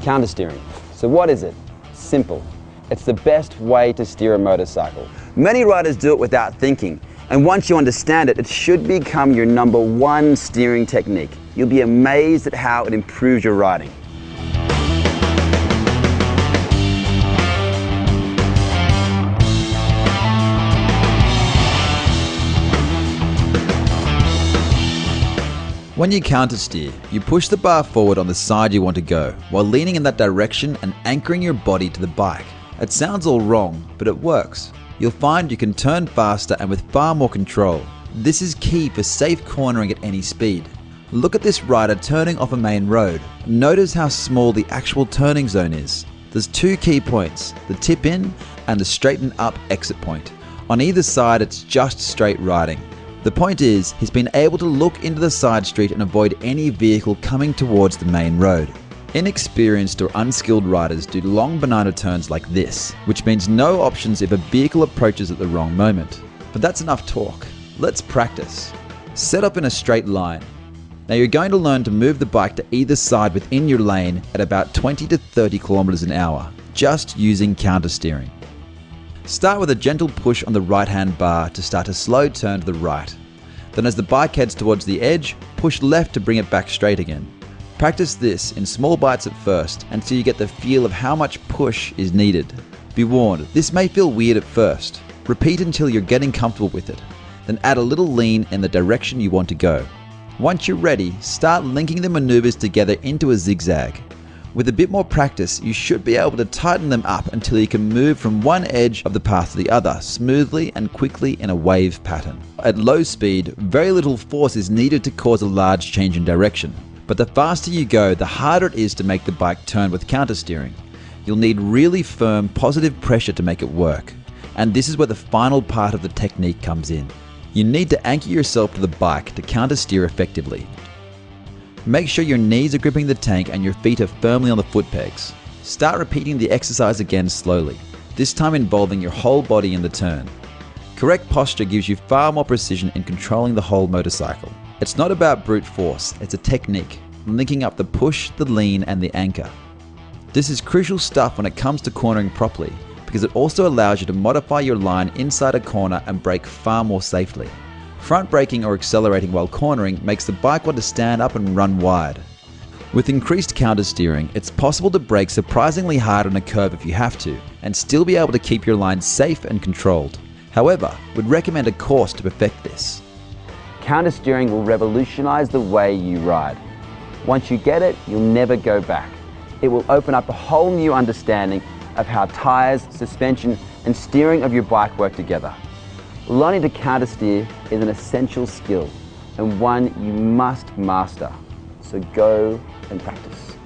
Countersteering. So what is it? Simple. It's the best way to steer a motorcycle. Many riders do it without thinking, and once you understand it, it should become your #1 steering technique. You'll be amazed at how it improves your riding. When you countersteer, you push the bar forward on the side you want to go, while leaning in that direction and anchoring your body to the bike. It sounds all wrong, but it works. You'll find you can turn faster and with far more control. This is key for safe cornering at any speed. Look at this rider turning off a main road. Notice how small the actual turning zone is. There's 2 key points, the tip in and the straighten up exit point. On either side, it's just straight riding. The point is, he's been able to look into the side street and avoid any vehicle coming towards the main road. Inexperienced or unskilled riders do long banana turns like this, which means no options if a vehicle approaches at the wrong moment. But that's enough talk. Let's practice. Set up in a straight line. Now you're going to learn to move the bike to either side within your lane at about 20 to 30 kilometers an hour, just using countersteering. Start with a gentle push on the right-hand bar to start a slow turn to the right. Then as the bike heads towards the edge, push left to bring it back straight again. Practice this in small bites at first until you get the feel of how much push is needed. Be warned, this may feel weird at first. Repeat until you're getting comfortable with it. Then add a little lean in the direction you want to go. Once you're ready, start linking the maneuvers together into a zigzag. With a bit more practice, you should be able to tighten them up until you can move from one edge of the path to the other smoothly and quickly in a wave pattern. At low speed, very little force is needed to cause a large change in direction. But the faster you go, the harder it is to make the bike turn with countersteering. You'll need really firm, positive pressure to make it work. And this is where the final part of the technique comes in. You need to anchor yourself to the bike to countersteer effectively. Make sure your knees are gripping the tank and your feet are firmly on the foot pegs. Start repeating the exercise again slowly, this time involving your whole body in the turn. Correct posture gives you far more precision in controlling the whole motorcycle. It's not about brute force, it's a technique, linking up the push, the lean, and the anchor. This is crucial stuff when it comes to cornering properly, because it also allows you to modify your line inside a corner and brake far more safely. Front braking or accelerating while cornering makes the bike want to stand up and run wide. With increased countersteering, it's possible to brake surprisingly hard on a curve if you have to, and still be able to keep your line safe and controlled. However, we'd recommend a course to perfect this. Countersteering will revolutionize the way you ride. Once you get it, you'll never go back. It will open up a whole new understanding of how tires, suspension, and steering of your bike work together. Learning to countersteer is an essential skill and one you must master. So go and practice.